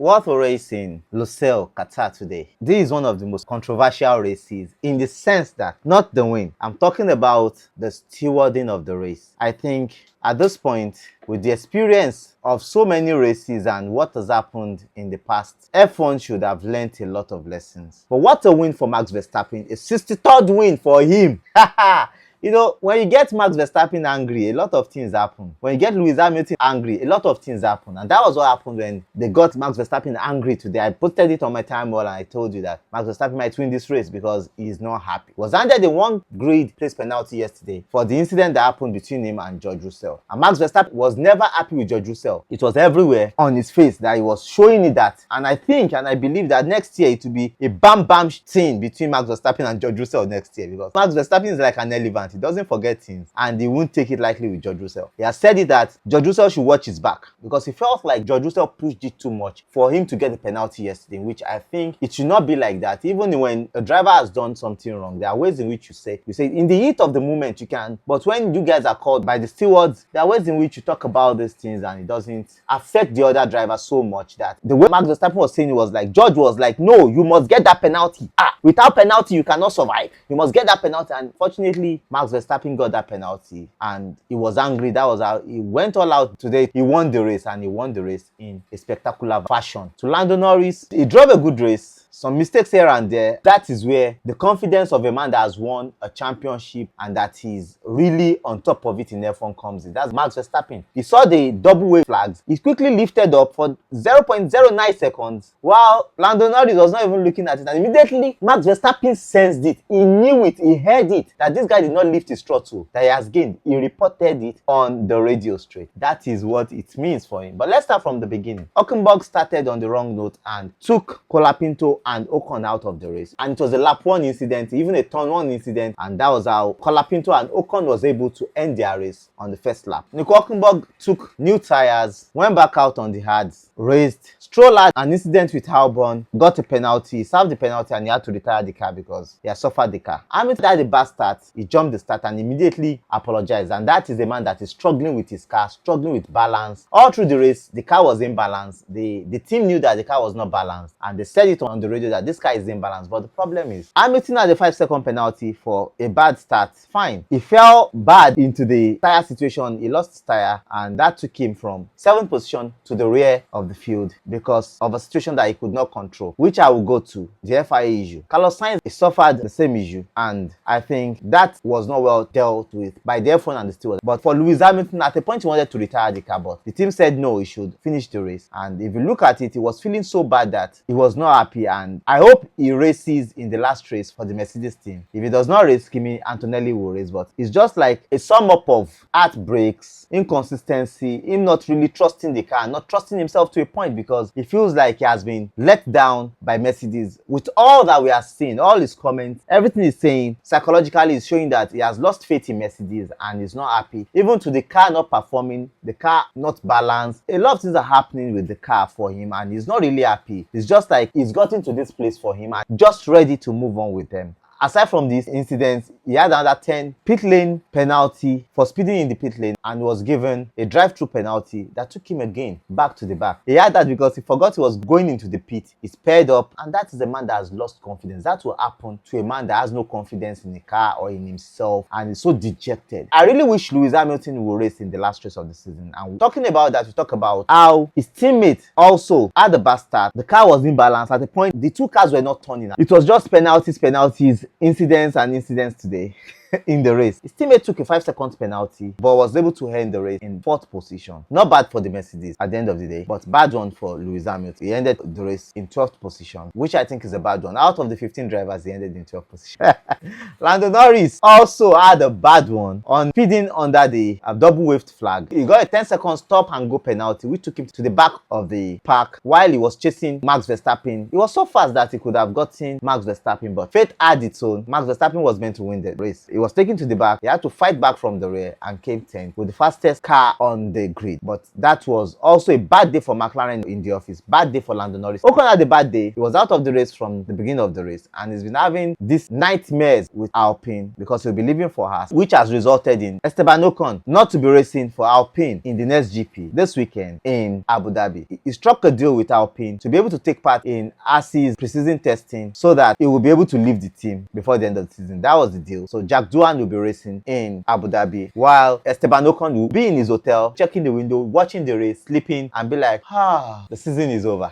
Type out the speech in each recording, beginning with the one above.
What a race in Lusail, Qatar today. This is one of the most controversial races in the sense that, not the win, I'm talking about the stewarding of the race. I think at this point, with the experience of so many races and what has happened in the past, F1 should have learnt a lot of lessons. But what a win for Max Verstappen, a 63rd win for him. You know, when you get Max Verstappen angry, a lot of things happen. When you get Lewis Hamilton angry, a lot of things happen. And that was what happened when they got Max Verstappen angry today. I posted it on my timeline and I told you that Max Verstappen might win this race because he's not happy. Was handed a one grid place penalty yesterday for the incident that happened between him and George Russell. And Max Verstappen was never happy with George Russell. It was everywhere on his face that he was showing it that. And I think and I believe that next year it will be a bam thing between Max Verstappen and George Russell next year, because Max Verstappen is like an elephant. He doesn't forget things and he won't take it lightly with George Russell. He has said it that George Russell should watch his back because he felt like George Russell pushed it too much for him to get a penalty yesterday, which I think it should not be like that. Even when a driver has done something wrong, there are ways in which you say in the heat of the moment you can, but when you guys are called by the stewards, there are ways in which you talk about these things and it doesn't affect the other driver so much that the way Max Verstappen was saying it was like, George was like, no, you must get that penalty. Without penalty you cannot survive. You must get that penalty. And fortunately Max Verstappen got that penalty and he was angry. That was how he went all out today. He won the race and he won the race in a spectacular fashion. To Lando Norris, he drove a good race. Some mistakes here and there. That is where the confidence of a man that has won a championship and that he's really on top of it in F1 comes in. That's Max Verstappen. He saw the double wave flags. He quickly lifted up for 0.09 seconds while Lando Norris was not even looking at it. And immediately Max Verstappen sensed it. He knew it. He heard it. That this guy did not lift his throttle that he has gained. He reported it on the radio straight. That is what it means for him. But let's start from the beginning. Hülkenberg started on the wrong note and took Colapinto and Ocon out of the race, and it was a lap 1 incident, even a turn 1 incident, and that was how Colapinto and Ocon was able to end their race on the first lap. Nico Hülkenberg took new tires, went back out on the hards, raced. Stroll had an incident with Albon, got a penalty, served the penalty, and he had to retire the car because he had suffered the car. Hamilton had a bad start. He jumped the start and immediately apologized, and that is a man that is struggling with his car, struggling with balance. All through the race, the car was imbalanced. The team knew that the car was not balanced, and they said it on the radio that this car is imbalanced. But the problem is, Hamilton had a 5-second penalty for a bad start. Fine. He fell bad into the tire situation. He lost his tire, and that took him from 7th position to the rear of the field because of a situation that he could not control, which I will go to, the FIA issue. Carlos Sainz suffered the same issue, and I think that was not well dealt with by the F1 and the stewards. But for Lewis Hamilton, at a point he wanted to retire the car, but the team said no, he should finish the race. And if you look at it, he was feeling so bad that he was not happy, and I hope he races in the last race for the Mercedes team. If he does not race, Kimi Antonelli will race, but it's just like a sum up of heartbreaks, inconsistency, him not really trusting the car, not trusting himself to a point because he feels like he has been let down by Mercedes. With all that we are seeing, all his comments, everything he's saying, psychologically is showing that he has lost faith in Mercedes and he's not happy. Even to the car not performing, the car not balanced. A lot of things are happening with the car for him and he's not really happy. It's just like he's gotten to this place for him and just ready to move on with them. Aside from these incidents, he had another 10 pit lane penalty for speeding in the pit lane and was given a drive-through penalty that took him again back to the back. He had that because he forgot he was going into the pit. He sped up, and that is a man that has lost confidence. That will happen to a man that has no confidence in the car or in himself and is so dejected. I really wish Lewis Hamilton will race in the last race of the season. And talking about that, we talk about how his teammate also had a bad start. The car was imbalanced. At the point, the two cars were not turning. It was just penalties, incidents today in the race. His teammate took a 5-second penalty but was able to end the race in 4th position. Not bad for the Mercedes at the end of the day, but bad one for Lewis Hamilton. He ended the race in 12th position, which I think is a bad one. Out of the 15 drivers, he ended in 12th position. Lando Norris also had a bad one on speeding under the double waved flag. He got a 10-second stop and go penalty, which took him to the back of the park while he was chasing Max Verstappen. He was so fast that he could have gotten Max Verstappen, but fate had its own. Max Verstappen was meant to win the race. He was taken to the back. He had to fight back from the rear and came 10th with the fastest car on the grid. But that was also a bad day for McLaren in the office. Bad day for Lando Norris. Ocon had a bad day. He was out of the race from the beginning of the race, and he's been having these nightmares with Alpine because he'll be leaving for Haas, which has resulted in Esteban Ocon not to be racing for Alpine in the next GP this weekend in Abu Dhabi. He struck a deal with Alpine to be able to take part in Haas's preseason testing so that he will be able to leave the team before the end of the season. That was the deal. So Jack Doohan will be racing in Abu Dhabi while Esteban Ocon will be in his hotel, checking the window, watching the race, sleeping, and be like, the season is over.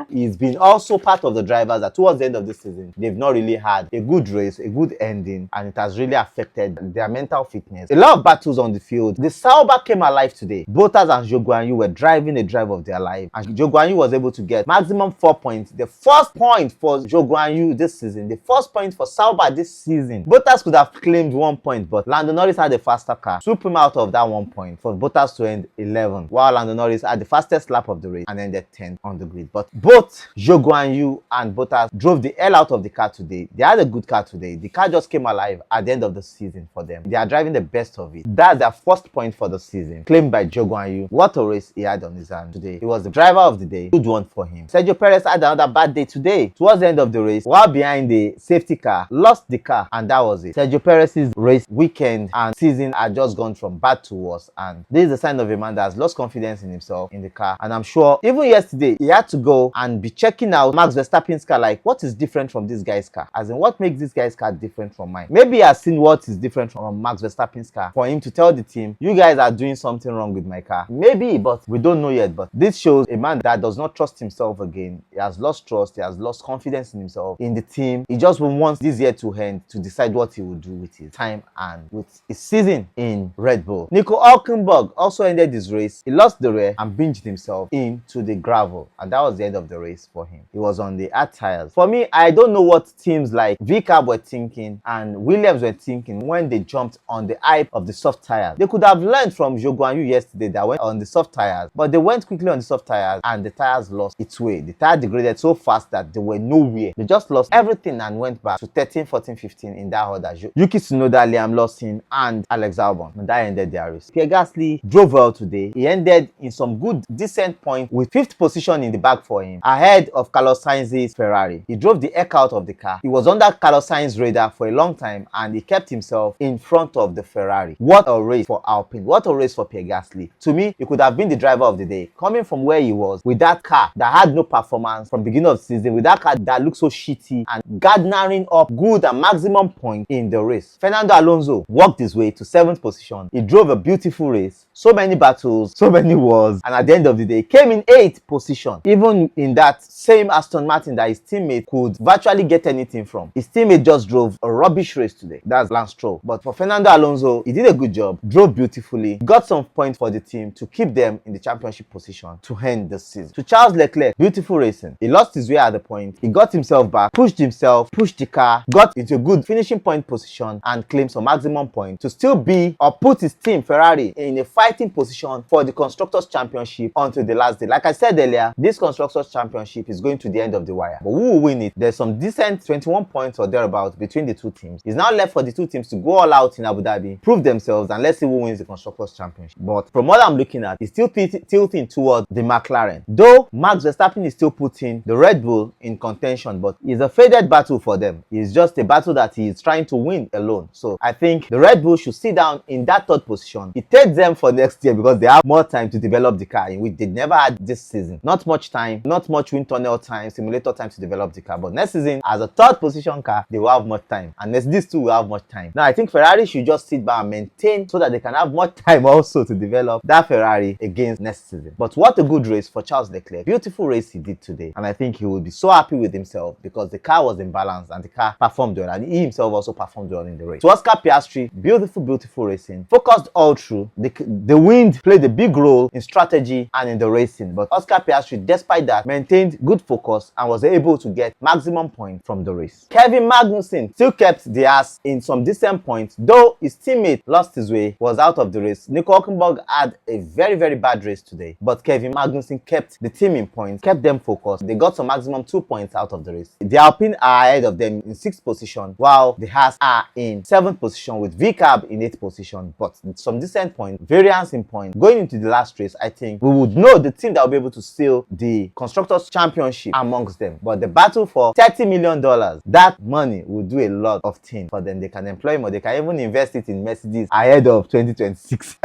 He's been also part of the drivers that towards the end of the season, they've not really had a good race, a good ending, and it has really affected their mental fitness. A lot of battles on the field. The Sauber came alive today. Bottas and Zhou Guanyu were driving a drive of their life, and Zhou Guanyu was able to get maximum 4 points. The first point for Zhou Guanyu this season, the first point for Sauber this season. Bottas could have claimed 1 point, but Lando Norris had a faster car, swooped him out of that 1 point for Bottas to end 11th, while Lando Norris had the fastest lap of the race and ended 10th on the grid. But both Zhou Guanyu and Bottas drove the hell out of the car today. They had a good car today. The car just came alive at the end of the season for them. They are driving the best of it. That's their first point for the season, claimed by Zhou Guanyu. What a race he had on his hand today. He was the driver of the day. Good one for him. Sergio Perez had another bad day today. Towards the end of the race, while behind the safety car, lost the car, and that was it. Sergio Perez's race weekend and season had just gone from bad to worse, and this is a sign of a man that has lost confidence in himself in the car. And I'm sure even yesterday he had to go and be checking out Max Verstappen's car, like, what is different from this guy's car? As in, what makes this guy's car different from mine? Maybe he has seen what is different from Max Verstappen's car for him to tell the team, you guys are doing something wrong with my car. Maybe, but we don't know yet. But this shows a man that does not trust himself again. He has lost trust. He has lost confidence in himself, in the team. He just wants this year to end to decide what he will do with his time and with his season in Red Bull. Nico Hülkenberg also ended his race. He lost the rear and binged himself into the gravel, and that was the end of the race for him. He was on the hard tires. For me, I don't know what teams like VCAB were thinking and Williams were thinking when they jumped on the hype of the soft tires. They could have learned from Zhou Guanyu yesterday that went on the soft tires, but they went quickly on the soft tires and the tires lost its way. The tire degraded so fast that they were nowhere. They just lost everything and went back to 13, 14, 15 in that order. Yuki Tsunoda, Liam Lawson, and Alex Albon. And that ended their race. Pierre Gasly drove well today. He ended in some good, decent point with 5th position in the back for him, ahead of Carlos Sainz's Ferrari. He drove the heck out of the car. He was under Carlos Sainz's radar for a long time, and he kept himself in front of the Ferrari. What a race for Alpine. What a race for Pierre Gasly. To me, he could have been the driver of the day. Coming from where he was, with that car that had no performance from the beginning of the season, with that car that looked so shitty, and garnering up good and maximum point in the race. Fernando Alonso worked his way to 7th position. He drove a beautiful race. So many battles, so many wars, and at the end of the day, came in 8th position. Even in that same Aston Martin that his teammate could virtually get anything from. His teammate just drove a rubbish race today. That's Lance Stroll. But for Fernando Alonso, he did a good job, drove beautifully, got some points for the team to keep them in the championship position to end the season. To Charles Leclerc, beautiful racing. He lost his way at the point. He got himself back, pushed the car, got into a good finishing point position, and claimed some maximum point to still be or put his team Ferrari in a fighting position for the Constructors' Championship until the last day. Like I said earlier, this Constructors' Championship is going to the end of the wire. But who will win it? There's some decent 21 points or thereabouts between the two teams. It's now left for the two teams to go all out in Abu Dhabi, prove themselves, and let's see who wins the Constructors' Championship. But from what I'm looking at, it's still tilting towards the McLaren. Though Max Verstappen is still putting the Red Bull in contention, but it's a faded battle for them. It's just a battle that he is trying to win alone. So I think the Red Bull should sit down in that 3rd position. It takes them for next year because they have more time to develop the car, in which they never had this season. Not much time, not much wind tunnel time, simulator time to develop the car. But next season, as a 3rd position car, they will have much time. And these two will have much time. Now, I think Ferrari should just sit back and maintain so that they can have more time also to develop that Ferrari against next season. But what a good race for Charles Leclerc. Beautiful race he did today. And I think he will be so happy with himself because the car was in balance and the car performed well. And he himself also performed well in the race. So Oscar Piastri, beautiful racing. Focused all through. The wind played a big role in strategy and in the racing. But Oscar Piastri, despite that, that maintained good focus and was able to get maximum points from the race. Kevin Magnussen still kept the ass in some decent points, though his teammate lost his way, was out of the race. Nico Hülkenberg had a very bad race today, but Kevin Magnussen kept the team in points, kept them focused. They got some maximum 2 points out of the race. The Alpine are ahead of them in 6th position, while the Haas are in 7th position with VCAB in 8th position, but some decent points, variance in points. Going into the last race, I think we would know the team that will be able to steal the Constructors' Championship amongst them. But the battle for $30 million, that money will do a lot of things for them. They can employ more, they can even invest it in Mercedes ahead of 2026.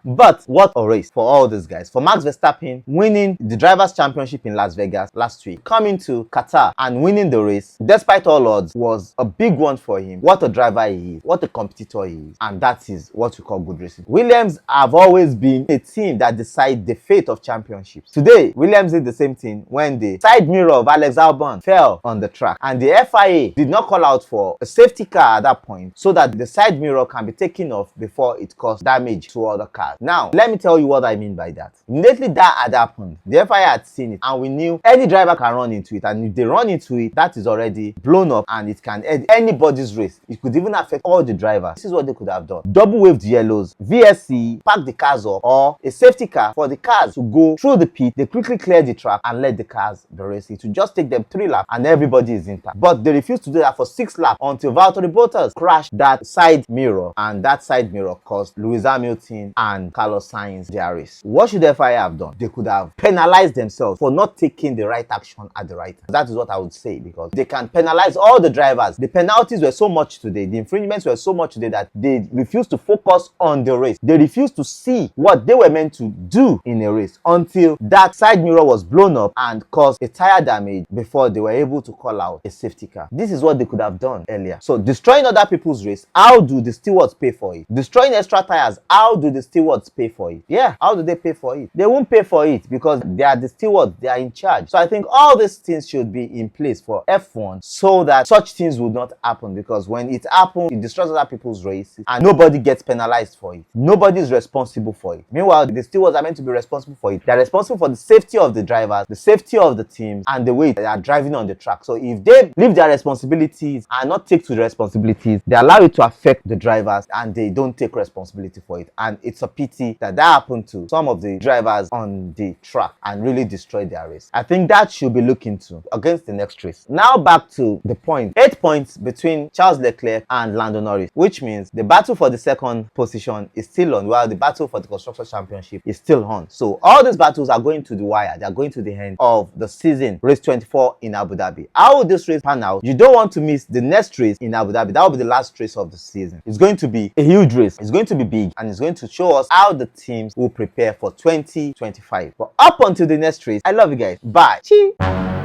But what a race for all these guys. For Max Verstappen winning the Drivers' Championship in Las Vegas last week, coming to Qatar and winning the race, despite all odds, was a big one for him. What a driver he is, what a competitor he is, and that is what we call good racing. Williams have always been a team that decide the fate of championships. Today, Williams did the same thing when the side mirror of Alex Albon fell on the track, and the FIA did not call out for a safety car at that point so that the side mirror can be taken off before it caused damage to other cars. Now, let me tell you what I mean by that. Immediately that had happened, the FIA had seen it, and we knew any driver can run into it, and if they run into it, that is already blown up and it can end anybody's race. It could even affect all the drivers. This is what they could have done. Double waved yellows, VSC, park the cars up, or a safety car for the cars to go through the pit. They quickly clear the track and let the cars be racing. To just take them 3 laps and everybody is intact. But they refused to do that for 6 laps until Valtteri Bottas crashed that side mirror, and that side mirror caused Lewis Hamilton and Carlos Sainz their race. What should the FIA have done? They could have penalized themselves for not taking the right action at the right time. That is what I would say, because they can penalize all the drivers. The penalties were so much today, the infringements were so much today, that they refused to focus on the race. They refused to see what they were meant to do in a race until that side mirror was blown up and caused a tire damage before they were able to call out a safety car. This is what they could have done earlier. So destroying other people's race, how do the stewards pay for it? Destroying extra tires, how do the stewards pay for it? Yeah, how do they pay for it? They won't pay for it because they are the stewards, they are in charge. So I think all these things should be in place for F1 so that such things would not happen, because when it happens, it destroys other people's races and nobody gets penalized for it. Nobody is responsible for it. Meanwhile, the stewards are meant to be responsible for it. They are responsible for the safety of the drivers, the safety of the teams, and the way they are driving on the track. So if they leave their responsibilities and not take to the responsibilities, they allow it to affect the drivers and they don't take responsibility for it. And it's a pity that happened to some of the drivers on the track and really destroyed their race. I think that should be looked into against the next race. Now back to the point. 8 points between Charles Leclerc and Lando Norris, which means the battle for the second position is still on, while the battle for the Constructors' Championship is still on. So all these battles are going to the wire. They are going to the end of the season, race 24 in Abu Dhabi. How will this race pan out? You don't want to miss the next race in Abu Dhabi. That will be the last race of the season. It's going to be a huge race. It's going to be big, and it's going to show us how the teams will prepare for 2025. But up until the next race, I love you guys. Bye. Cheers.